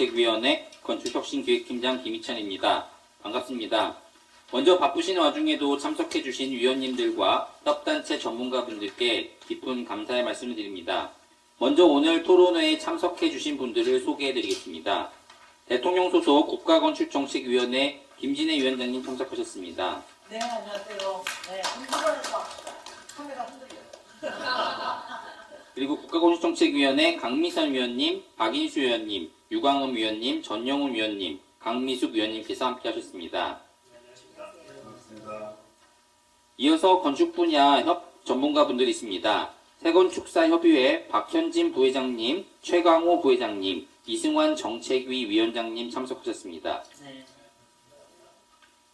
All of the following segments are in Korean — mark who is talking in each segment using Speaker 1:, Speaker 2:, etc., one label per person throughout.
Speaker 1: 건축정책위원회 건축혁신기획팀장 김희찬입니다. 반갑습니다. 먼저 바쁘신 와중에도 참석해주신 위원님들과 협단체 전문가분들께 깊은 감사의 말씀을 드립니다. 먼저 오늘 토론회에 참석해주신 분들을 소개해드리겠습니다. 대통령 소속 국가건축정책위원회 김진애 위원장님 참석하셨습니다.
Speaker 2: 네, 안녕하세요. 네, 흔들어서 카메라 흔들려요.
Speaker 1: 그리고 국가건축정책위원회 강미선 위원님, 박인수 위원님, 유광음 위원님, 전영훈 위원님, 강미숙 위원님께서 함께하셨습니다. 이어서 건축 분야 전문가분들이 있습니다. 세건축사협의회 박현진 부회장님, 최강호 부회장님, 이승환 정책위 위원장님 참석하셨습니다.
Speaker 2: 네.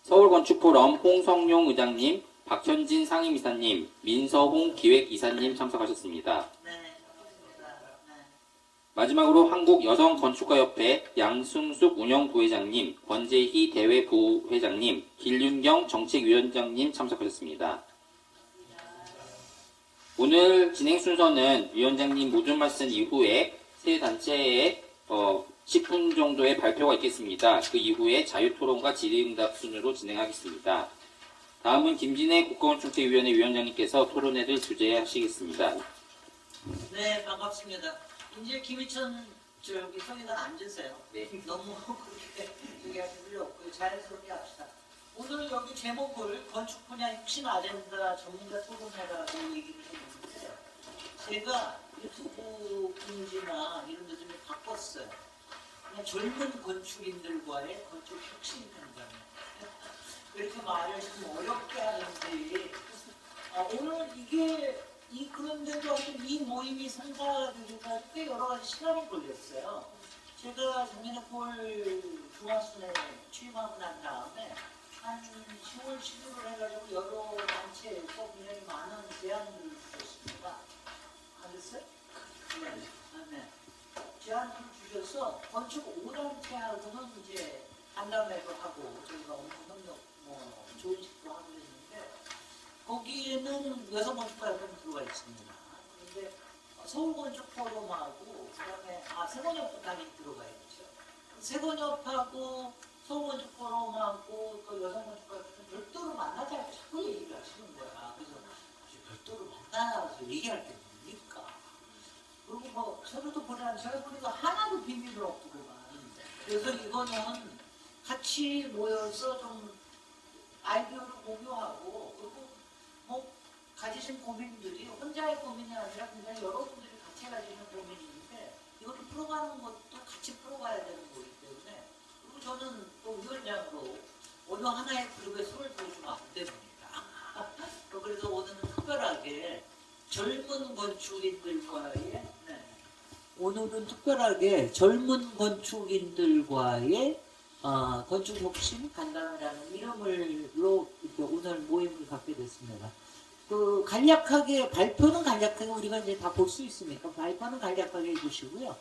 Speaker 1: 서울건축포럼 홍성용 의장님, 박현진 상임이사님, 민서홍 기획이사님 참석하셨습니다.
Speaker 2: 네, 반갑습니다. 네.
Speaker 1: 마지막으로 한국여성건축가협회 양승숙 운영부회장님, 권재희 대외부회장님, 길윤경 정책위원장님 참석하셨습니다. 오늘 진행 순서는 위원장님 모든 말씀 이후에 세 단체의 10분 정도의 발표가 있겠습니다. 그 이후에 자유토론과 질의응답 순으로 진행하겠습니다. 다음은 김진애 국가건축정책위원회 위원장님께서 토론회를 주재하시겠습니다.
Speaker 2: 네, 반갑습니다. 이제 김희천 저기 성인은 앉으세요.
Speaker 1: 네.
Speaker 2: 너무 그렇게 저기 하실 필요 없고요. 자연스럽게 합시다. 오늘 여기 제목을 건축 분야 혁신 아젠다 전문가 토론회라고 얘기를 했는데 제가 유튜브 공지나 이런 데 좀 바꿨어요. 그냥 젊은 건축인들과의 건축 혁신 현장. 그렇게 말을 좀 어렵게 하는지 오늘 이게 그런데도 하여튼 이 모임이 성사되기가 꽤 여러 가지 시간이 걸렸어요. 제가 작년에 9월 중앙순에 취임하고 난 다음에 한 10월, 11월 해가지고 여러 단체에서 굉장히 많은 제안들을 주셨습니다. 안 됐어요? 네. 네. 제안을 주셔서 건축 5단체하고는 이제 간담회도 하고 저희가 협력 좋은 식도 하고 있는데 거기에는 여성건축가협회는 들어가 있습니다. 그런데 서울건축포럼하고 그다음에 세건협도 당연히 들어가 있죠. 세건협하고 서울건축포럼하고 또 여성건축가협회는 별도로 만나자고 자꾸 얘기를 하시는 거야. 그래서 별도로 만나서 얘기할 게 뭡니까? 그리고 서로도 보자 제가 보니까 하나도 비밀은 없더구만. 그래서 이거는 같이 모여서 좀 아이디어를 공유하고 그리고 가지신 고민들이 혼자의 고민이 아니라 굉장히 여러분들이 같이 가지는 고민인데 이거를 풀어가는 것도 같이 풀어가야 되는 거기 때문에 그리고 저는 또 위원장으로 어느 하나의 그룹에 손을 들어주면 안 됩니다. 그래서 오늘은 특별하게 젊은 건축인들과의 건축혁신 간담회라는 이름으로 이렇게 오늘 모임을 갖게 됐습니다. 그 간략하게 발표는 간략하게 우리가 이제 다 볼 수 있으니까 발표는 간략하게 해주시고요.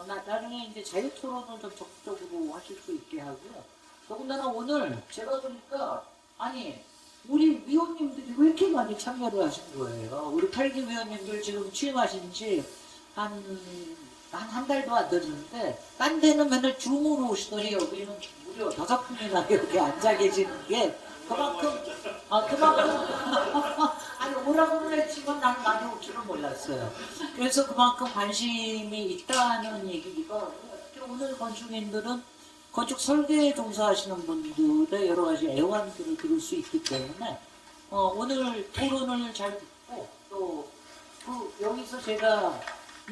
Speaker 2: 나중에 이제 자유토론을 좀 적극적으로 하실 수 있게 하고요. 더군다나 오늘 제가 보니까 우리 위원님들이 왜 이렇게 많이 참여를 하신 거예요? 우리 8기 위원님들 지금 취임하신 지 한 달도 안 됐는데 딴 데는 맨날 줌으로 오시더니 여기는 무려 5분이나 이렇게 앉아 계시는 게 그만큼 오라고는 했지만 난 많이 올 줄은 몰랐어요. 그래서 그만큼 관심이 있다는 얘기가 오늘 건축인들은 건축 설계에 종사하시는 분들의 여러 가지 애환들을 들을 수 있기 때문에 오늘 토론을 잘 듣고 또 여기서 제가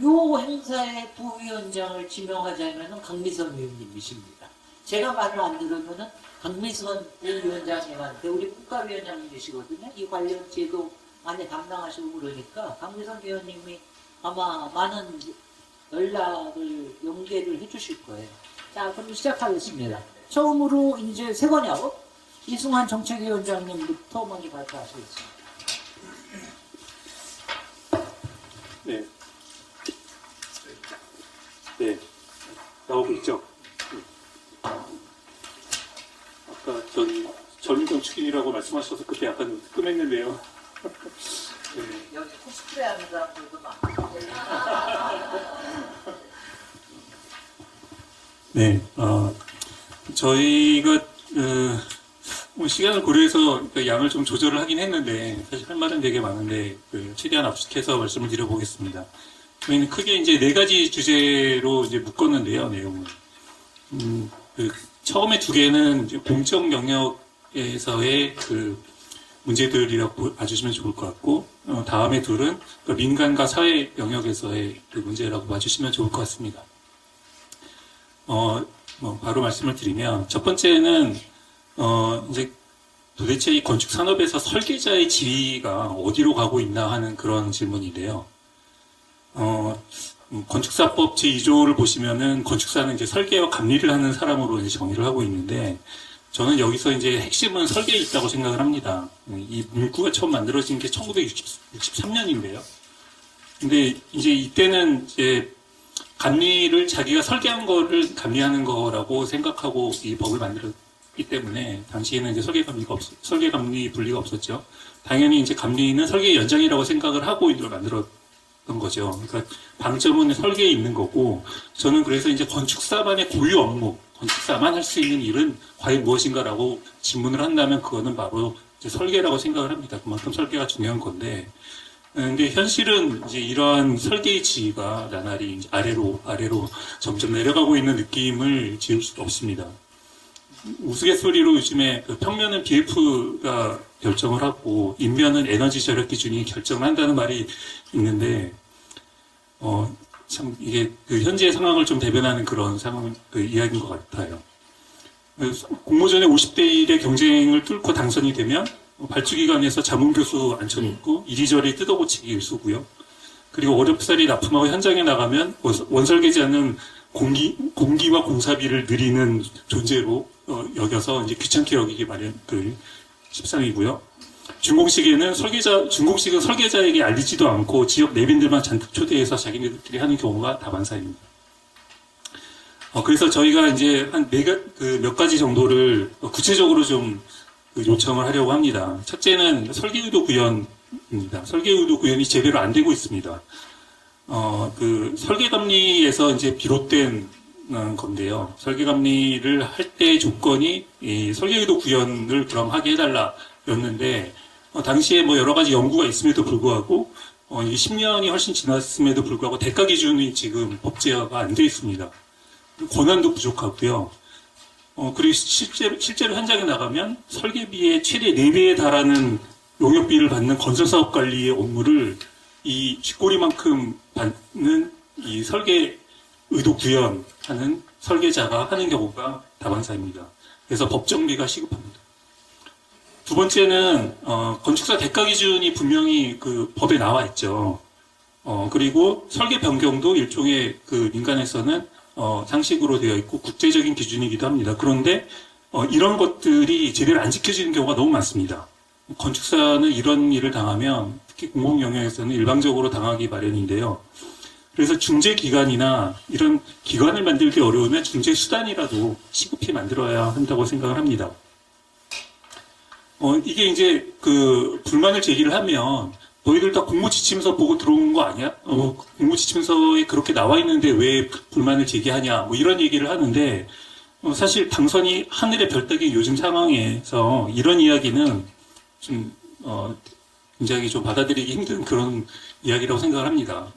Speaker 2: 요 행사의 부위원장을 지명하자면 강미선 위원님이십니다. 제가 말을 안 들으면은 강미선 부위원장님한테 우리 국가위원장님이시거든요. 이 관련 제도 많이 담당하시고 그러니까 강미선 위원님이 아마 많은 연계를 해주실 거예요. 자, 그럼 시작하겠습니다. 처음으로 이제 세건협 이승환 정책위원장님부터 먼저 발표하시겠습니다.
Speaker 3: 네. 네. 나오고 있죠? 아까 젊은 건축인이라고 말씀하셔서 그때 약간 끔했는데요. 네.
Speaker 2: 여기 코스프레 하는 사람들도 많고.
Speaker 3: 네, 저희가 뭐 시간을 고려해서 그 양을 좀 조절을 하긴 했는데 사실 할 말은 되게 많은데 최대한 압축해서 말씀을 드려보겠습니다. 저희는 크게 이제 4가지 주제로 이제 묶었는데요, 내용을. 처음에 2개는 이제 공적 영역에서의 그 문제들이라고 봐주시면 좋을 것 같고, 다음에 2은 그 민간과 사회 영역에서의 그 문제라고 봐주시면 좋을 것 같습니다. 바로 말씀을 드리면, 첫 번째는, 이제 도대체 이 건축 산업에서 설계자의 지위가 어디로 가고 있나 하는 그런 질문인데요. 건축사법 제2조를 보시면은 건축사는 이제 설계와 감리를 하는 사람으로 이제 정의를 하고 있는데, 저는 여기서 이제 핵심은 설계에 있다고 생각을 합니다. 이 문구가 처음 만들어진 게 1963년인데요. 근데 이제 이때는 이제 감리를 자기가 설계한 거를 감리하는 거라고 생각하고 이 법을 만들었기 때문에 당시에는 이제 설계 감리 분리가 없었죠. 당연히 이제 감리는 설계 연장이라고 생각을 하고 이걸 만들었던 거죠. 그러니까 방점은 설계에 있는 거고, 저는 그래서 이제 건축사만의 고유 업무, 건축사만 할 수 있는 일은 과연 무엇인가라고 질문을 한다면 그거는 바로 이제 설계라고 생각을 합니다. 그만큼 설계가 중요한 건데, 근데 현실은 이제 이러한 설계의 지위가 나날이 이제 아래로 점점 내려가고 있는 느낌을 지울 수가 없습니다. 우스갯소리로 요즘에 그 평면은 BF가 결정을 하고 인면은 에너지 절약 기준이 결정을 한다는 말이 있는데, 참 이게 그 현재의 상황을 좀 대변하는 그런 상황, 그 이야기인 것 같아요. 공모전에 50대 1의 경쟁을 뚫고 당선이 되면 발주기관에서 자문교수 앉혀놓고 이리저리 뜯어고치기 일수고요. 그리고 어렵사리 납품하고 현장에 나가면 원설계자는 공기와 공사비를 늘리는 존재로 여겨서 이제 귀찮게 여기기 마련 그 십상이고요. 준공식은 설계자에게 알리지도 않고 지역 내빈들만 잔뜩 초대해서 자기네들끼리 하는 경우가 다반사입니다. 그래서 저희가 이제 한 몇 가지 정도를 구체적으로 좀 요청을 하려고 합니다. 첫째는 설계의도 구현입니다. 설계의도 구현이 제대로 안 되고 있습니다. 그 설계감리에서 이제 비롯된 건데요. 설계감리를 할 때 조건이 이 설계의도 구현을 그럼 하게 해달라였는데, 당시에 뭐 여러 가지 연구가 있음에도 불구하고, 10년이 훨씬 지났음에도 불구하고 대가 기준이 지금 법제화가 안 돼 있습니다. 권한도 부족하고요. 그리고 실제로 현장에 나가면 설계비의 최대 4배에 달하는 용역비를 받는 건설사업 관리의 업무를 이 쥐꼬리만큼 받는 이 설계 의도 구현하는 설계자가 하는 경우가 다반사입니다. 그래서 법정비가 시급합니다. 두 번째는 건축사 대가 기준이 분명히 그 법에 나와 있죠. 그리고 설계 변경도 일종의 그 민간에서는 상식으로 되어 있고 국제적인 기준이기도 합니다. 그런데 이런 것들이 제대로 안 지켜지는 경우가 너무 많습니다. 건축사는 이런 일을 당하면 특히 공공 영역에서는 일방적으로 당하기 마련인데요. 그래서 중재기관이나 이런 기관을 만들기 어려우면 중재수단이라도 시급히 만들어야 한다고 생각을 합니다. 이게 이제 그 불만을 제기를 하면 너희들 다 공모지침서 보고 들어온 거 아니야? 공모지침서에 그렇게 나와 있는데 왜 불만을 제기하냐? 뭐 이런 얘기를 하는데, 사실 당선이 하늘의 별 따기 요즘 상황에서 이런 이야기는 좀, 굉장히 좀 받아들이기 힘든 그런 이야기라고 생각을 합니다.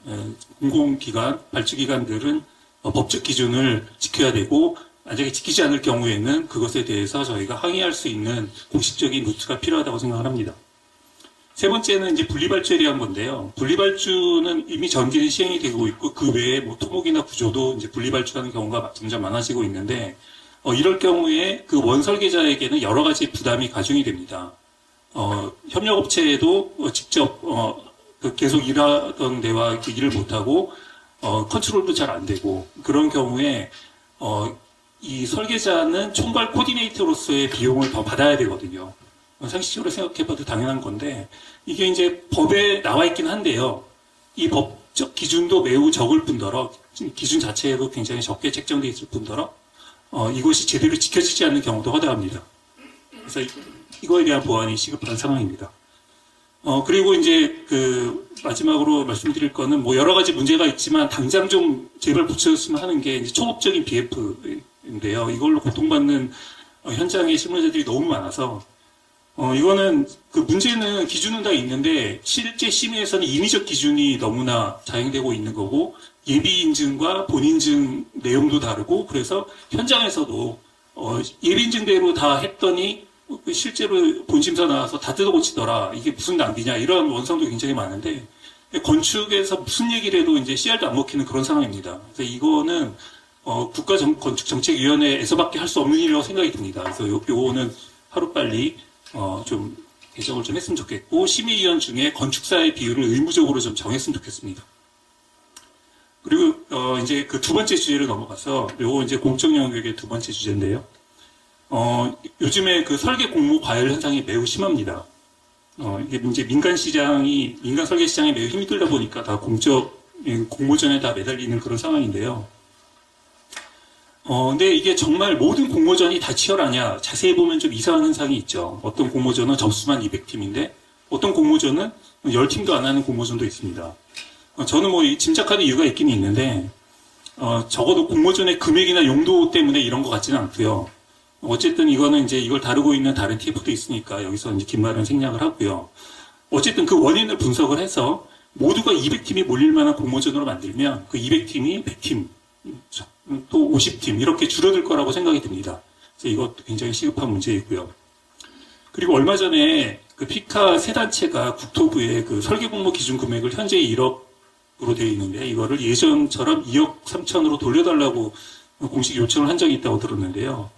Speaker 3: 공공기관, 발주기관들은 법적 기준을 지켜야 되고, 만약에 지키지 않을 경우에는 그것에 대해서 저희가 항의할 수 있는 공식적인 루트가 필요하다고 생각을 합니다. 세 번째는 이제 분리발주에 대한 건데요. 분리발주는 이미 전기는 시행이 되고 있고, 그 외에 뭐 토목이나 구조도 이제 분리발주하는 경우가 점점 많아지고 있는데, 이럴 경우에 그 원설계자에게는 여러 가지 부담이 가중이 됩니다. 협력업체에도 직접, 계속 일하던 데와 일을 못하고, 컨트롤도 잘 안 되고, 그런 경우에, 이 설계자는 총괄 코디네이터로서의 비용을 더 받아야 되거든요. 상식적으로 생각해봐도 당연한 건데, 이게 이제 법에 나와 있긴 한데요. 이 법적 기준도 매우 적을 뿐더러, 기준 자체에도 굉장히 적게 책정되어 있을 뿐더러, 이것이 제대로 지켜지지 않는 경우도 허다합니다. 그래서 이거에 대한 보완이 시급한 상황입니다. 그리고 이제 마지막으로 말씀드릴 거는 뭐 여러 가지 문제가 있지만 당장 좀 제발 붙여줬으면 하는 게 이제 총업적인 BF 인데요. 이걸로 고통받는 현장의 실무자들이 너무 많아서 이거는 그 문제는 기준은 다 있는데 실제 심의에서는 인위적 기준이 너무나 자행되고 있는 거고 예비 인증과 본인증 내용도 다르고 그래서 현장에서도 예비 인증대로 다 했더니 실제로 본심사 나와서 다 뜯어고치더라. 이게 무슨 낭비냐 이런 원성도 굉장히 많은데 건축에서 무슨 얘기를 해도 이제 씨알도 안 먹히는 그런 상황입니다. 그래서 이거는 국가건축정책위원회에서밖에 할 수 없는 일이라고 생각이 듭니다. 그래서 요거는 하루빨리 좀 개정을 좀 했으면 좋겠고 심의위원 중에 건축사의 비율을 의무적으로 좀 정했으면 좋겠습니다. 그리고 이제 그 두 번째 주제로 넘어가서 요거 이제 공적 영역의 두 번째 주제인데요. 요즘에 그 설계 공모 과열 현상이 매우 심합니다. 이게 이제 민간 설계 시장이 매우 힘들다 보니까 다 공모전에 다 매달리는 그런 상황인데요. 근데 이게 정말 모든 공모전이 다 치열하냐? 자세히 보면 좀 이상한 현상이 있죠. 어떤 공모전은 접수만 200팀인데, 어떤 공모전은 10팀도 안 하는 공모전도 있습니다. 저는 뭐 짐작하는 이유가 있긴 있는데, 적어도 공모전의 금액이나 용도 때문에 이런 것 같지는 않고요. 어쨌든 이거는 이제 이걸 다루고 있는 다른 TF도 있으니까 여기서 이제 긴 말은 생략을 하고요. 어쨌든 그 원인을 분석을 해서 모두가 200팀이 몰릴 만한 공모전으로 만들면 그 200팀이 100팀, 또 50팀 이렇게 줄어들 거라고 생각이 듭니다. 그래서 이것도 굉장히 시급한 문제이고요. 그리고 얼마 전에 그 피카 세 단체가 국토부에 그 설계 공모 기준 금액을 현재 1억으로 되어 있는데 이거를 예전처럼 2억 3천으로 돌려달라고 공식 요청을 한 적이 있다고 들었는데요.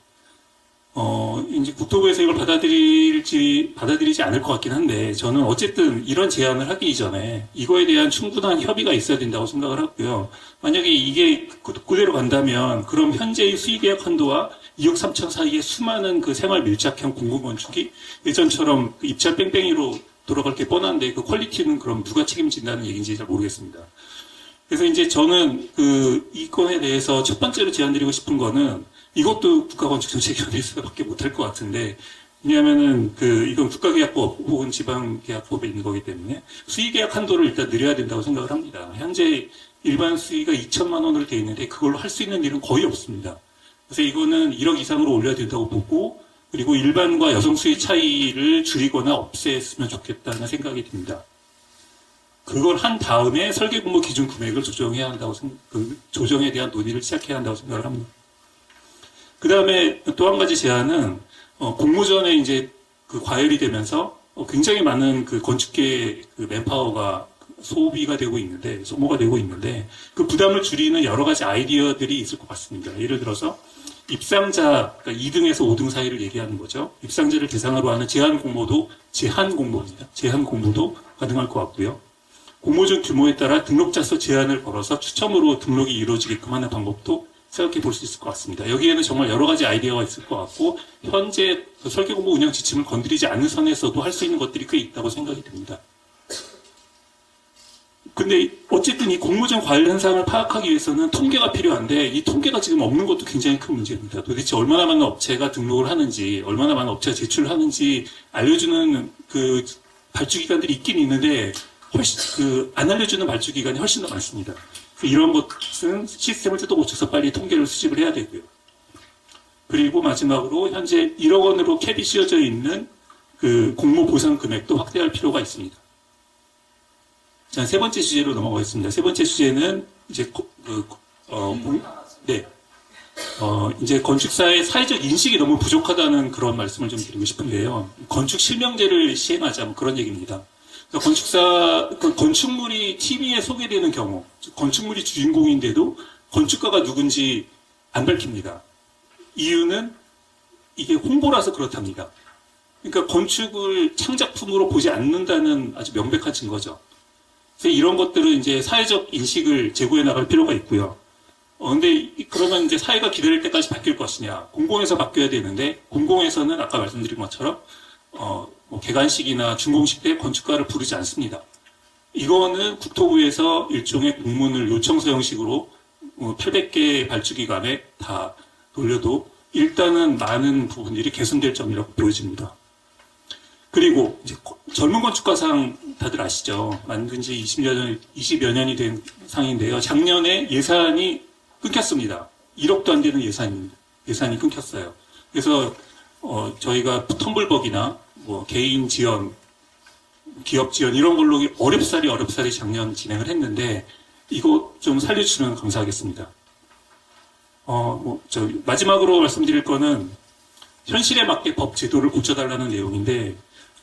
Speaker 3: 이제 국토부에서 이걸 받아들이지 않을 것 같긴 한데, 저는 어쨌든 이런 제안을 하기 이전에 이거에 대한 충분한 협의가 있어야 된다고 생각을 하고요. 만약에 이게 그대로 간다면, 그럼 현재의 수의계약 한도와 2억 3천 사이의 수많은 그 생활 밀착형 공공건축이 예전처럼 그 입찰 뺑뺑이로 돌아갈 게 뻔한데, 그 퀄리티는 그럼 누가 책임진다는 얘기인지 잘 모르겠습니다. 그래서 이제 저는 이 건에 대해서 첫 번째로 제안드리고 싶은 거는 이것도 국가건축정책위원회에서밖에 못할 것 같은데, 왜냐하면은 이건 국가계약법 혹은 지방계약법에 있는 거기 때문에 수의계약 한도를 일단 늘려야 된다고 생각을 합니다. 현재 일반 수의가 2천만 원으로 되어 있는데 그걸로 할 수 있는 일은 거의 없습니다. 그래서 이거는 1억 이상으로 올려야 된다고 보고, 그리고 일반과 여성 수의 차이를 줄이거나 없앴으면 좋겠다는 생각이 듭니다. 그걸 한 다음에 설계 공모 기준 금액을 조정해야 한다고 조정에 대한 논의를 시작해야 한다고 생각을 합니다. 그 다음에 또 한 가지 제안은, 공모전에 이제 그 과열이 되면서 굉장히 많은 그 건축계 그 맨파워가 소모가 되고 있는데, 그 부담을 줄이는 여러 가지 아이디어들이 있을 것 같습니다. 예를 들어서, 입상자, 그러니까 2등에서 5등 사이를 얘기하는 거죠. 입상자를 대상으로 하는 제한 공모도 가능할 것 같고요. 공모전 규모에 따라 등록자 수 제한을 걸어서 추첨으로 등록이 이루어지게끔 하는 방법도 생각해 볼 수 있을 것 같습니다. 여기에는 정말 여러 가지 아이디어가 있을 것 같고, 현재 설계 공모 운영 지침을 건드리지 않는 선에서도 할 수 있는 것들이 꽤 있다고 생각이 듭니다. 근데 어쨌든 이 공모전 과열 현상을 파악하기 위해서는 통계가 필요한데, 이 통계가 지금 없는 것도 굉장히 큰 문제입니다. 도대체 얼마나 많은 업체가 등록을 하는지, 얼마나 많은 업체가 제출을 하는지 알려주는 그 발주기관들이 있긴 있는데, 안 알려주는 발주기관이 훨씬 더 많습니다. 이런 것은 시스템을 뜯어 고쳐서 빨리 통계를 수집을 해야 되고요. 그리고 마지막으로 현재 1억 원으로 캡이 씌워져 있는 그 공모 보상 금액도 확대할 필요가 있습니다. 자, 세 번째 주제로 넘어가겠습니다. 세 번째 주제는 이제 이제 건축사의 사회적 인식이 너무 부족하다는 그런 말씀을 좀 드리고 싶은데요. 건축 실명제를 시행하자 뭐 그런 얘기입니다. 건축물이 TV에 소개되는 경우, 건축물이 주인공인데도 건축가가 누군지 안 밝힙니다. 이유는 이게 홍보라서 그렇답니다. 그러니까 건축을 창작품으로 보지 않는다는 아주 명백한 증거죠. 그래서 이런 것들은 이제 사회적 인식을 제고해 나갈 필요가 있고요. 근데 그러면 이제 사회가 기다릴 때까지 바뀔 것이냐? 공공에서 바뀌어야 되는데, 공공에서는 아까 말씀드린 것처럼 개관식이나 준공식 때 건축가를 부르지 않습니다. 이거는 국토부에서 일종의 공문을 요청서 형식으로 800개 발주기관에 다 돌려도 일단은 많은 부분들이 개선될 점이라고 보여집니다. 그리고 이제 젊은 건축가상 다들 아시죠? 만든 지 20여 년이 된 상인데요. 작년에 예산이 끊겼습니다. 1억도 안 되는 예산입니다. 예산이 끊겼어요. 그래서 저희가 텀블벅이나 뭐 개인 지원, 기업 지원 이런 걸로 어렵사리 작년 진행을 했는데 이거 좀 살려주시면 감사하겠습니다. 마지막으로 말씀드릴 거는 현실에 맞게 법 제도를 고쳐달라는 내용인데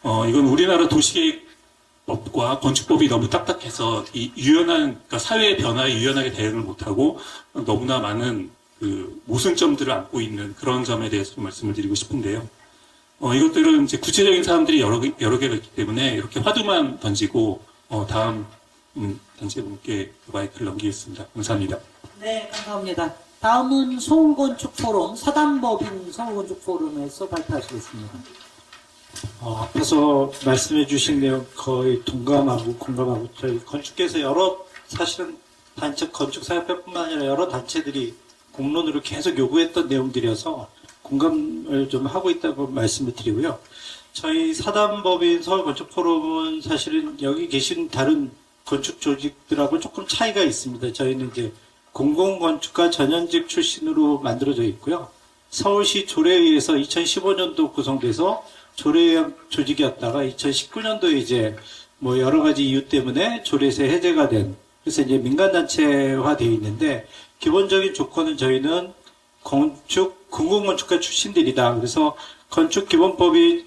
Speaker 3: 이건 우리나라 도시계획법과 건축법이 너무 딱딱해서 이 그러니까 사회의 변화에 유연하게 대응을 못하고 너무나 많은 그 모순점들을 안고 있는 그런 점에 대해서 좀 말씀을 드리고 싶은데요. 이것들은 이제 구체적인 사람들이 여러 개가 있기 때문에 이렇게 화두만 던지고 다음 단체분께 마이크를 넘기겠습니다. 감사합니다.
Speaker 2: 네, 감사합니다. 다음은 서울건축포럼, 사단법인 서울건축포럼에서 발표하시겠습니다.
Speaker 4: 앞에서 말씀해 주신 내용 거의 동감하고 공감하고 저희 건축계에서 사실은 건축사협회뿐만 아니라 여러 단체들이 공론으로 계속 요구했던 내용들이어서 공감을 좀 하고 있다고 말씀을 드리고요. 저희 사단법인 서울건축포럼은 사실은 여기 계신 다른 건축 조직들하고 조금 차이가 있습니다. 저희는 이제 공공건축가 전현직 출신으로 만들어져 있고요. 서울시 조례에 의해서 2015년도 구성돼서 조례형 조직이었다가 2019년도에 이제 뭐 여러 가지 이유 때문에 조례에서 해제가 된, 그래서 민간단체화 되어 있는데, 기본적인 조건은 저희는 공공건축가 출신들이다. 그래서 건축기본법이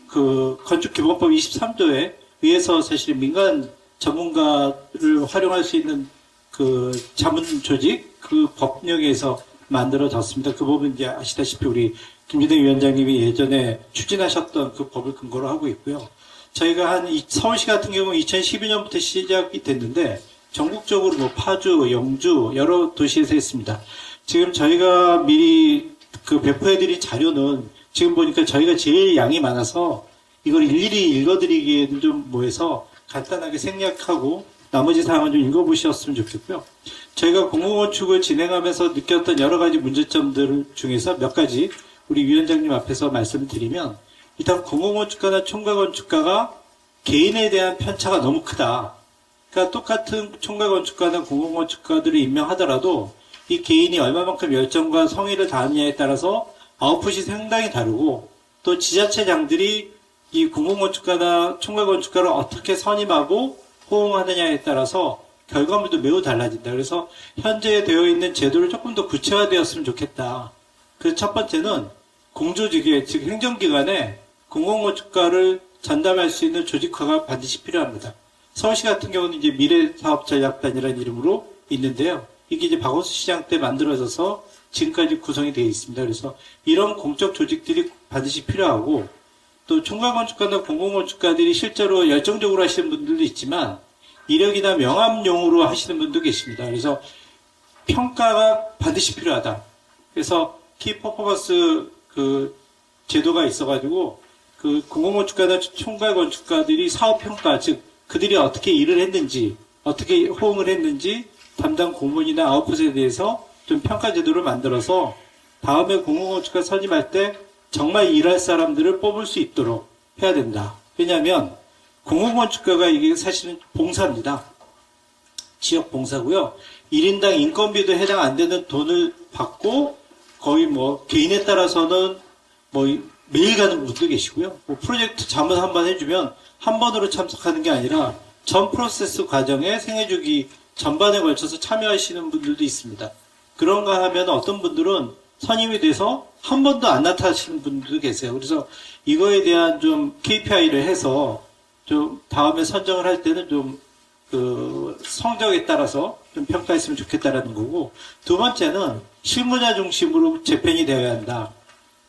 Speaker 4: 23조에 의해서 사실 민간 전문가를 활용할 수 있는 그 자문 조직, 그 법령에서 만들어졌습니다. 그 부분 이제 아시다시피 우리 김진eng 위원장님이 예전에 추진하셨던 그 법을 근거로 하고 있고요. 저희가 서울시 같은 경우는 2012년부터 시작이 됐는데, 전국적으로 뭐 파주, 영주, 여러 도시에서 했습니다. 지금 저희가 미리 그 배포해드린 자료는 지금 보니까 저희가 제일 양이 많아서 이걸 일일이 읽어드리기에는 좀 뭐해서 간단하게 생략하고 나머지 사항은 좀 읽어보셨으면 좋겠고요. 저희가 공공건축을 진행하면서 느꼈던 여러 가지 문제점들 중에서 몇 가지 우리 위원장님 앞에서 말씀을 드리면, 일단 공공건축가나 총괄건축가가 개인에 대한 편차가 너무 크다. 그러니까 똑같은 총괄건축가나 공공건축가들을 임명하더라도 이 개인이 얼마만큼 열정과 성의를 다하느냐에 따라서 아웃풋이 상당히 다르고, 또 지자체장들이 이 공공건축가나 총괄건축가를 어떻게 선임하고 호응하느냐에 따라서 결과물도 매우 달라진다. 그래서 현재 되어 있는 제도를 조금 더 구체화되었으면 좋겠다. 그래서 첫 번째는 공조직에, 즉 행정기관에 공공건축가를 전담할 수 있는 조직화가 반드시 필요합니다. 서울시 같은 경우는 이제 미래사업전략단이라는 이름으로 있는데요. 이게 이제 박원순 시장 때 만들어져서 지금까지 구성이 되어 있습니다. 그래서 이런 공적 조직들이 반드시 필요하고, 또 총괄건축가나 공공건축가들이 실제로 열정적으로 하시는 분들도 있지만 이력이나 명함용으로 하시는 분도 계십니다. 그래서 평가가 반드시 필요하다. 그래서 키 퍼포먼스 그 제도가 있어가지고 그 공공건축가나 총괄건축가들이 사업평가, 즉 그들이 어떻게 일을 했는지, 어떻게 호응을 했는지 담당 공무원이나 아웃풋에 대해서 좀 평가 제도를 만들어서 다음에 공공건축가 선임할 때 정말 일할 사람들을 뽑을 수 있도록 해야 된다. 왜냐하면 공공건축가가 이게 사실은 봉사입니다. 지역 봉사고요. 1인당 인건비도 해당 안 되는 돈을 받고 거의 뭐 개인에 따라서는 뭐 매일 가는 분도 계시고요. 뭐 프로젝트 자문 한번 해주면 한 번으로 참석하는 게 아니라 전 프로세스 과정에 생애주기 전반에 걸쳐서 참여하시는 분들도 있습니다. 그런가 하면 어떤 분들은 선임이 돼서 한 번도 안 나타나시는 분들도 계세요. 그래서 이거에 대한 좀 KPI를 해서 좀 다음에 선정을 할 때는 좀 그 성적에 따라서 좀 평가했으면 좋겠다라는 거고, 두 번째는 실무자 중심으로 재편이 되어야 한다.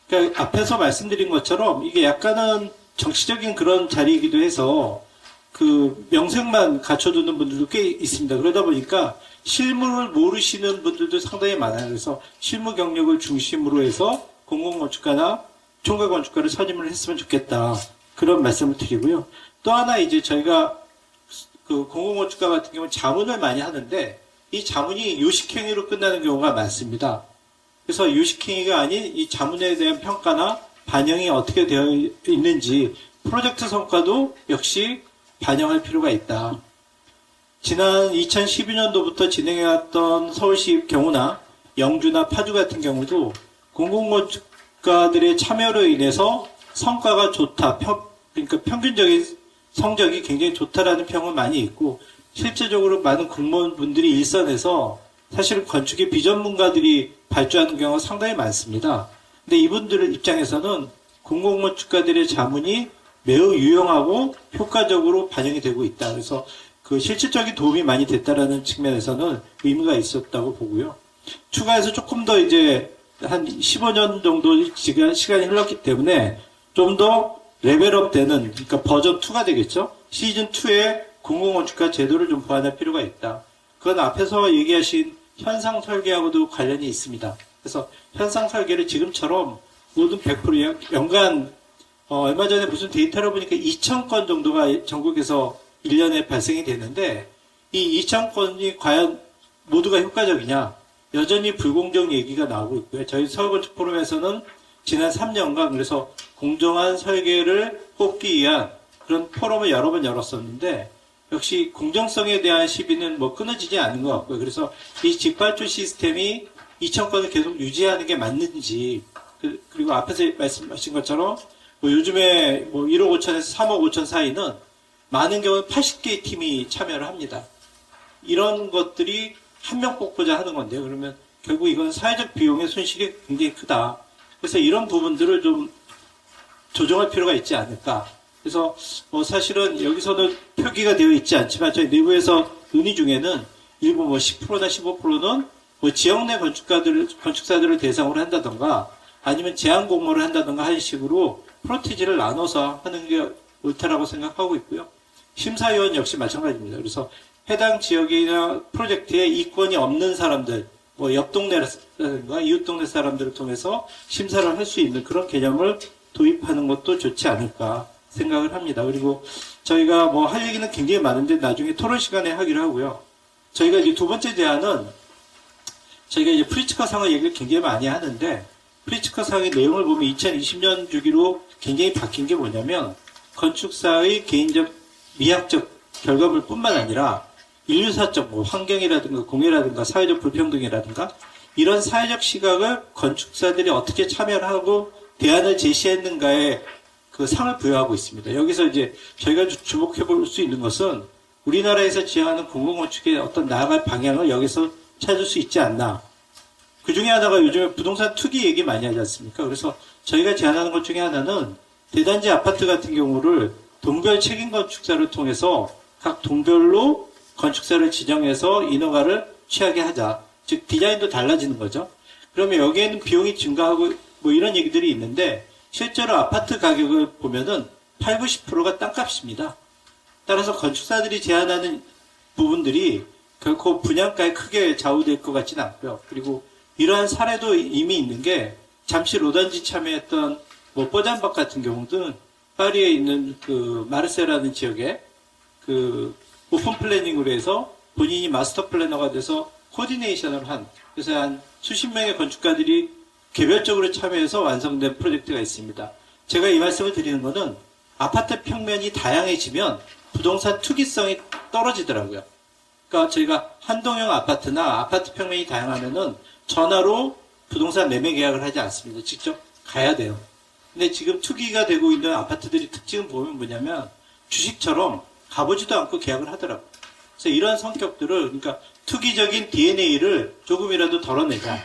Speaker 4: 그러니까 앞에서 말씀드린 것처럼 이게 약간은 정치적인 그런 자리이기도 해서 그 명색만 갖춰두는 분들도 꽤 있습니다. 그러다 보니까 실무를 모르시는 분들도 상당히 많아요. 그래서 실무 경력을 중심으로 해서 공공건축가나 총괄건축가를 선임을 했으면 좋겠다. 그런 말씀을 드리고요. 또 하나 이제 저희가 그 공공건축가 같은 경우는 자문을 많이 하는데 이 자문이 요식행위로 끝나는 경우가 많습니다. 그래서 요식행위가 아닌 이 자문에 대한 평가나 반영이 어떻게 되어 있는지 프로젝트 성과도 역시 반영할 필요가 있다. 지난 2012년도부터 진행해왔던 서울시 경우나 영주나 파주 같은 경우도 공공건축가들의 참여로 인해서 성과가 좋다, 그러니까 평균적인 성적이 굉장히 좋다라는 평은 많이 있고, 실제적으로 많은 공무원분들이 일선에서 사실은 건축의 비전문가들이 발주하는 경우가 상당히 많습니다. 근데 이분들 입장에서는 공공건축가들의 자문이 매우 유용하고 효과적으로 반영이 되고 있다. 그래서 그 실질적인 도움이 많이 됐다라는 측면에서는 의미가 있었다고 보고요. 추가해서 조금 더 이제 한 15년 정도 시간이 흘렀기 때문에 좀 더 레벨업 되는, 그러니까 버전 2가 되겠죠. 시즌 2의 공공건축가 제도를 좀 보완할 필요가 있다. 그건 앞에서 얘기하신 현상 설계하고도 관련이 있습니다. 그래서 현상 설계를 지금처럼 모든 100% 연간 얼마 전에 무슨 데이터를 보니까 2,000건 정도가 전국에서 1년에 발생이 되는데 이 2,000건이 과연 모두가 효과적이냐? 여전히 불공정 얘기가 나오고 있고요. 저희 서울건축 포럼에서는 지난 3년간 그래서 공정한 설계를 뽑기 위한 그런 포럼을 여러 번 열었었는데 역시 공정성에 대한 시비는 뭐 끊어지지 않는 것 같고요. 그래서 이 직발주 시스템이 2,000건을 계속 유지하는 게 맞는지, 그리고 앞에서 말씀하신 것처럼 뭐 요즘에 뭐 1억 5천에서 3억 5천 사이는 많은 경우는 80개의 팀이 참여를 합니다. 이런 것들이 한 명 뽑고자 하는 건데요. 그러면 결국 이건 사회적 비용의 손실이 굉장히 크다. 그래서 이런 부분들을 좀 조정할 필요가 있지 않을까. 그래서 사실은 여기서는 표기가 되어 있지 않지만 저희 내부에서 논의 중에는 일부 뭐 10%나 15%는 뭐 지역 내 건축사들을 대상으로 한다던가 아니면 제한 공모를 한다던가 하는 식으로 프로티지를 나눠서 하는 게 옳다라고 생각하고 있고요. 심사위원 역시 마찬가지입니다. 그래서 해당 지역이나 프로젝트에 이권이 없는 사람들, 뭐 옆 동네라든가 이웃 동네 사람들을 통해서 심사를 할 수 있는 그런 개념을 도입하는 것도 좋지 않을까 생각을 합니다. 그리고 저희가 뭐 할 얘기는 굉장히 많은데 나중에 토론 시간에 하기로 하고요. 저희가 이제 두 번째 제안은 저희가 이제 프리츠커 상의 얘기를 굉장히 많이 하는데 프리츠커 상의 내용을 보면 2020년 주기로 굉장히 바뀐 게 뭐냐면 건축사의 개인적 미학적 결과물 뿐만 아니라 인류사적 뭐 환경이라든가 공해라든가 사회적 불평등이라든가 이런 사회적 시각을 건축사들이 어떻게 참여를 하고 대안을 제시했는가에 그 상을 부여하고 있습니다. 여기서 이제 저희가 주목해 볼 수 있는 것은 우리나라에서 지향하는 공공건축의 어떤 나아갈 방향을 여기서 찾을 수 있지 않나. 그 중에 하나가 요즘에 부동산 투기 얘기 많이 하지 않습니까? 그래서 저희가 제안하는 것 중에 하나는 대단지 아파트 같은 경우를 동별 책임 건축사를 통해서 각 동별로 건축사를 지정해서 인허가를 취하게 하자. 즉 디자인도 달라지는 거죠. 그러면 여기에는 비용이 증가하고 뭐 이런 얘기들이 있는데 실제로 아파트 가격을 보면은 80, 90%가 땅값입니다. 따라서 건축사들이 제안하는 부분들이 결코 분양가에 크게 좌우될 것 같지는 않고요. 그리고 이러한 사례도 이미 있는 게 잠시 로단지 참여했던 뭐 뽀잔박 같은 경우는 파리에 있는 그 마르세라는 지역에 그 오픈 플래닝으로 해서 본인이 마스터 플래너가 돼서 코디네이션을 한, 그래서 한 수십 명의 건축가들이 개별적으로 참여해서 완성된 프로젝트가 있습니다. 제가 이 말씀을 드리는 것은 아파트 평면이 다양해지면 부동산 투기성이 떨어지더라고요. 그러니까 저희가 한동형 아파트나 아파트 평면이 다양하면은 전화로 부동산 매매 계약을 하지 않습니다. 직접 가야 돼요. 근데 지금 투기가 되고 있는 아파트들이 특징은 보면 뭐냐면 주식처럼 가보지도 않고 계약을 하더라고요. 그래서 이런 성격들을, 그러니까 투기적인 DNA를 조금이라도 덜어내자.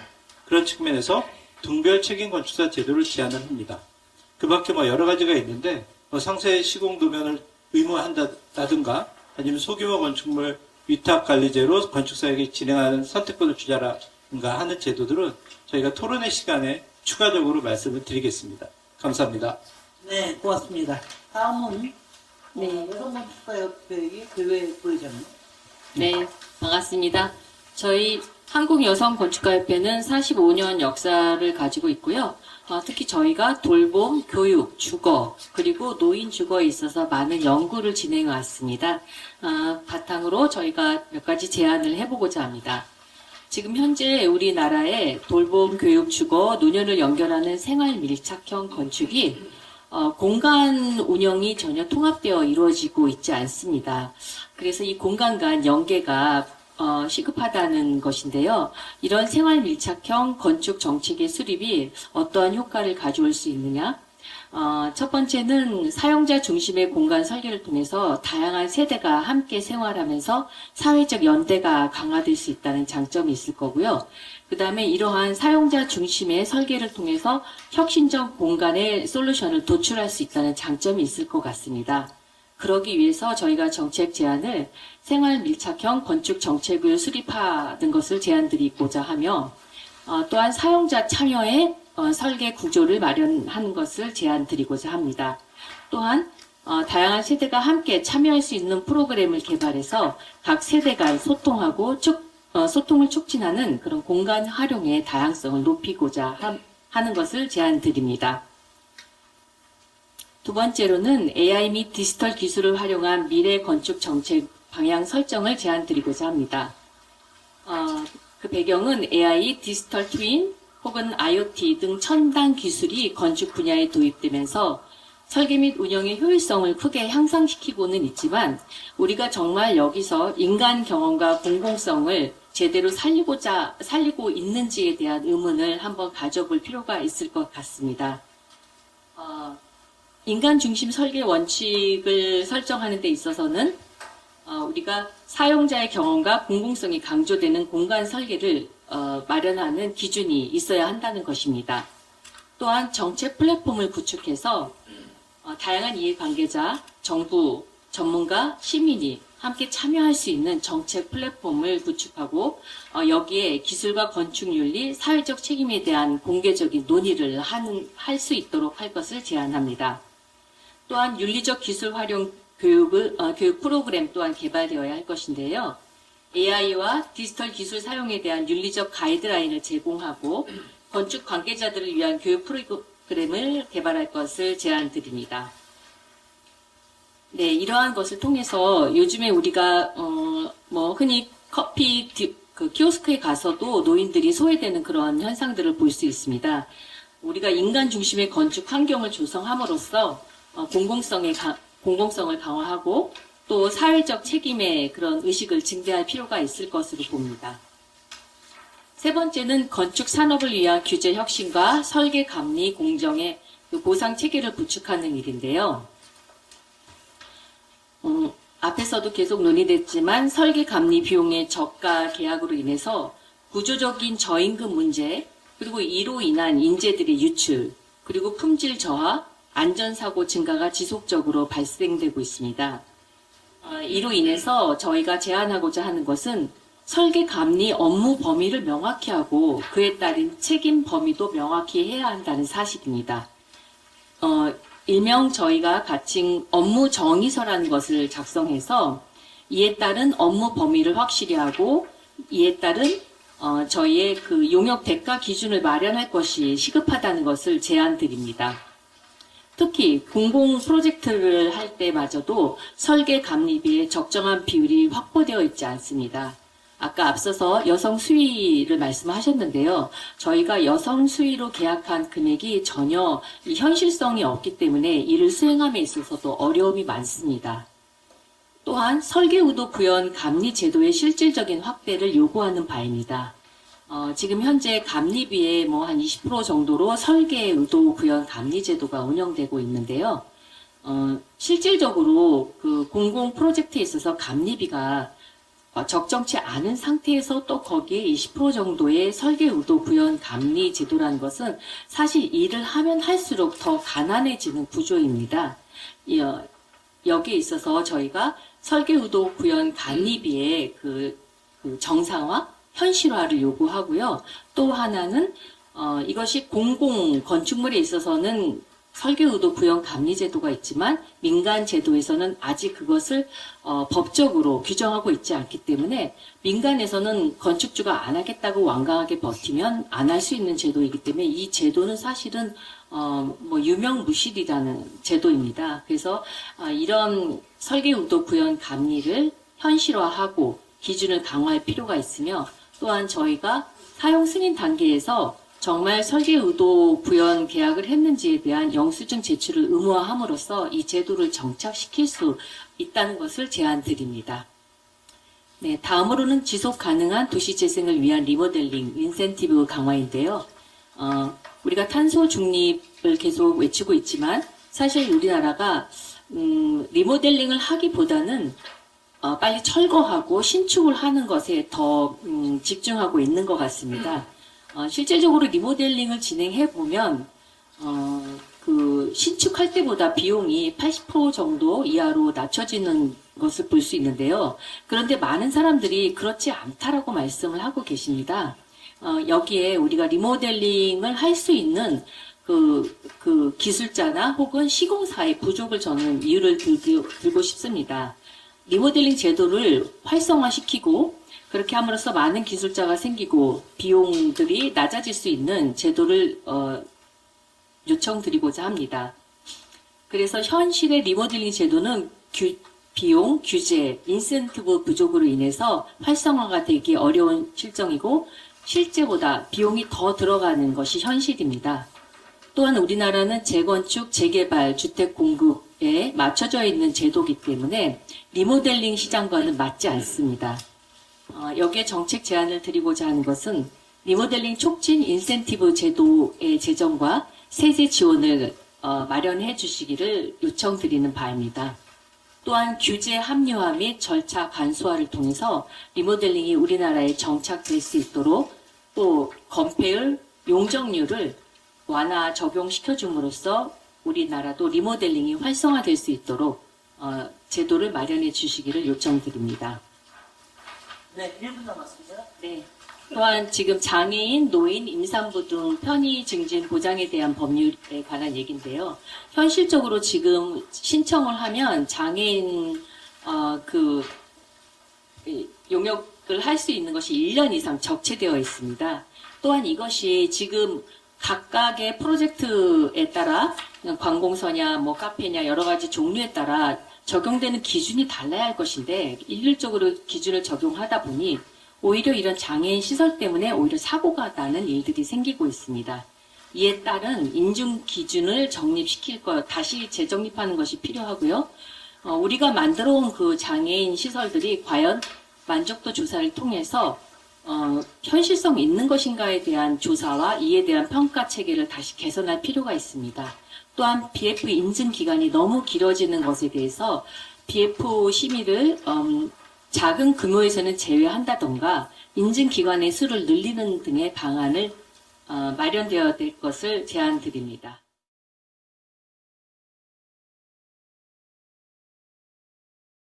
Speaker 4: 그런 측면에서 동별 책임 건축사 제도를 제안을 합니다. 그 밖에 뭐 여러 가지가 있는데, 뭐 상세 시공 도면을 의무화한다든가, 아니면 소규모 건축물 위탁 관리제로 건축사에게 진행하는 선택권을 주자라든가 하는 제도들은 저희가 토론회 시간에 추가적으로 말씀을 드리겠습니다. 감사합니다.
Speaker 2: 네, 고맙습니다. 다음은
Speaker 5: 네.
Speaker 2: 여성건축가협회의 대외 부회장님.
Speaker 5: 네, 반갑습니다. 저희 한국여성건축가협회는 45년 역사를 가지고 있고요. 특히 저희가 돌봄, 교육, 주거, 그리고 노인 주거에 있어서 많은 연구를 진행해 왔습니다. 바탕으로 저희가 몇 가지 제안을 해보고자 합니다. 지금 현재 우리나라의 돌봄, 교육, 주거, 노년을 연결하는 생활 밀착형 건축이 공간 운영이 전혀 통합되어 이루어지고 있지 않습니다. 그래서 이 공간 간 연계가 시급하다는 것인데요. 이런 생활 밀착형 건축 정책의 수립이 어떠한 효과를 가져올 수 있느냐? 첫 번째는 사용자 중심의 공간 설계를 통해서 다양한 세대가 함께 생활하면서 사회적 연대가 강화될 수 있다는 장점이 있을 거고요. 그 다음에 이러한 사용자 중심의 설계를 통해서 혁신적 공간의 솔루션을 도출할 수 있다는 장점이 있을 것 같습니다. 그러기 위해서 저희가 정책 제안을 생활 밀착형 건축 정책을 수립하는 것을 제안드리고자 하며 또한 사용자 참여의 설계 구조를 마련하는 것을 제안드리고자 합니다. 또한 다양한 세대가 함께 참여할 수 있는 프로그램을 개발해서 각 세대 간 소통하고 소통을 촉진하는 그런 공간 활용의 다양성을 높이고자 하는 것을 제안드립니다. 두 번째로는 AI 및 디지털 기술을 활용한 미래 건축 정책 방향 설정을 제안드리고자 합니다. 그 배경은 AI, 디지털 트윈 혹은 IoT 등 첨단 기술이 건축 분야에 도입되면서 설계 및 운영의 효율성을 크게 향상시키고는 있지만 우리가 정말 여기서 인간 경험과 공공성을 제대로 살리고 있는지에 대한 의문을 한번 가져볼 필요가 있을 것 같습니다. 인간 중심 설계 원칙을 설정하는 데 있어서는 우리가 사용자의 경험과 공공성이 강조되는 공간 설계를 마련하는 기준이 있어야 한다는 것입니다. 또한 정책 플랫폼을 구축해서 다양한 이해관계자, 정부, 전문가, 시민이 함께 참여할 수 있는 정책 플랫폼을 구축하고 여기에 기술과 건축윤리, 사회적 책임에 대한 공개적인 논의를 할 수 있도록 할 것을 제안합니다. 또한 윤리적 기술 활용 교육 프로그램 또한 개발되어야 할 것인데요. AI와 디지털 기술 사용에 대한 윤리적 가이드라인을 제공하고 건축 관계자들을 위한 교육 프로그램을 개발할 것을 제안드립니다. 네, 이러한 것을 통해서 요즘에 우리가 흔히 커피 키오스크에 가서도 노인들이 소외되는 그런 현상들을 볼 수 있습니다. 우리가 인간 중심의 건축 환경을 조성함으로써 공공성을 강화하고 또 사회적 책임의 그런 의식을 증대할 필요가 있을 것으로 봅니다. 세 번째는 건축 산업을 위한 규제 혁신과 설계 감리 공정의 보상 체계를 구축하는 일인데요. 앞에서도 계속 논의됐지만 설계 감리 비용의 저가 계약으로 인해서 구조적인 저임금 문제, 그리고 이로 인한 인재들의 유출, 그리고 품질 저하, 안전사고 증가가 지속적으로 발생되고 있습니다. 이로 인해서 저희가 제안하고자 하는 것은 설계 감리 업무 범위를 명확히 하고 그에 따른 책임 범위도 명확히 해야 한다는 사실입니다. 일명 저희가 가칭 업무 정의서라는 것을 작성해서 이에 따른 업무 범위를 확실히 하고 이에 따른 저희의 그 용역 대가 기준을 마련할 것이 시급하다는 것을 제안드립니다. 특히 공공 프로젝트를 할 때마저도 설계 감리비의 적정한 비율이 확보되어 있지 않습니다. 아까 앞서서 여성 수위를 말씀하셨는데요. 저희가 여성 수위로 계약한 금액이 전혀 이 현실성이 없기 때문에 이를 수행함에 있어서도 어려움이 많습니다. 또한 설계 의도 구현 감리 제도의 실질적인 확대를 요구하는 바입니다. 지금 현재 감리비의 한 20% 정도로 설계 의도 구현 감리 제도가 운영되고 있는데요. 실질적으로 그 공공 프로젝트에 있어서 감리비가 적정치 않은 상태에서 또 거기에 20% 정도의 설계 의도 구현 감리 제도라는 것은 사실 일을 하면 할수록 더 가난해지는 구조입니다. 여기에 있어서 저희가 설계 의도 구현 감리비의 그 정상화, 현실화를 요구하고요. 또 하나는 이것이 공공 건축물에 있어서는 설계 의도 구현 감리 제도가 있지만 민간 제도에서는 아직 그것을 법적으로 규정하고 있지 않기 때문에 민간에서는 건축주가 안 하겠다고 완강하게 버티면 안 할 수 있는 제도이기 때문에 이 제도는 사실은 유명무실이라는 제도입니다. 그래서 이런 설계 의도 구현 감리를 현실화하고 기준을 강화할 필요가 있으며 또한 저희가 사용 승인 단계에서 정말 설계 의도 구현 계약을 했는지에 대한 영수증 제출을 의무화함으로써 이 제도를 정착시킬 수 있다는 것을 제안드립니다. 네, 다음으로는 지속 가능한 도시 재생을 위한 리모델링, 인센티브 강화인데요. 우리가 탄소 중립을 계속 외치고 있지만 사실 우리나라가 리모델링을 하기보다는 빨리 철거하고 신축을 하는 것에 더 집중하고 있는 것 같습니다. 실제적으로 리모델링을 진행해 보면 그 신축할 때보다 비용이 80% 정도 이하로 낮춰지는 것을 볼 수 있는데요. 그런데 많은 사람들이 그렇지 않다라고 말씀을 하고 계십니다. 여기에 우리가 리모델링을 할 수 있는 그 기술자나 혹은 시공사의 부족을 저는 이유를 들고 싶습니다. 리모델링 제도를 활성화시키고 그렇게 함으로써 많은 기술자가 생기고 비용들이 낮아질 수 있는 제도를 요청드리고자 합니다. 그래서 현실의 리모델링 제도는 비용, 규제, 인센티브 부족으로 인해서 활성화가 되기 어려운 실정이고 실제보다 비용이 더 들어가는 것이 현실입니다. 또한 우리나라는 재건축, 재개발, 주택 공급에 맞춰져 있는 제도이기 때문에 리모델링 시장과는 맞지 않습니다. 여기에 정책 제안을 드리고자 하는 것은 리모델링 촉진 인센티브 제도의 제정과 세제 지원을 마련해 주시기를 요청드리는 바입니다. 또한 규제 합리화 및 절차 간소화를 통해서 리모델링이 우리나라에 정착될 수 있도록 또 건폐율, 용적률을 완화 적용시켜 줌으로써 우리나라도 리모델링이 활성화될 수 있도록 제도를 마련해 주시기를 요청드립니다.
Speaker 2: 네, 1분 남았습니다.
Speaker 5: 네. 또한 지금 장애인, 노인, 임산부 등 편의 증진 보장에 대한 법률에 관한 얘기인데요. 현실적으로 지금 신청을 하면 장애인 용역을 할 수 있는 것이 1년 이상 적체되어 있습니다. 또한 이것이 지금 각각의 프로젝트에 따라 관공서냐 뭐 카페냐 여러 가지 종류에 따라 적용되는 기준이 달라야 할 것인데 일률적으로 기준을 적용하다 보니 오히려 이런 장애인 시설 때문에 오히려 사고가 나는 일들이 생기고 있습니다. 이에 따른 인증 기준을 정립시킬 것, 다시 재정립하는 것이 필요하고요. 우리가 만들어 온 그 장애인 시설들이 과연 만족도 조사를 통해서 현실성 있는 것인가에 대한 조사와 이에 대한 평가 체계를 다시 개선할 필요가 있습니다. 또한 BF 인증 기간이 너무 길어지는 것에 대해서 BF 심의를 작은 규모에서는 제외한다던가 인증 기관의 수를 늘리는 등의 방안을 마련되어야 될 것을 제안드립니다.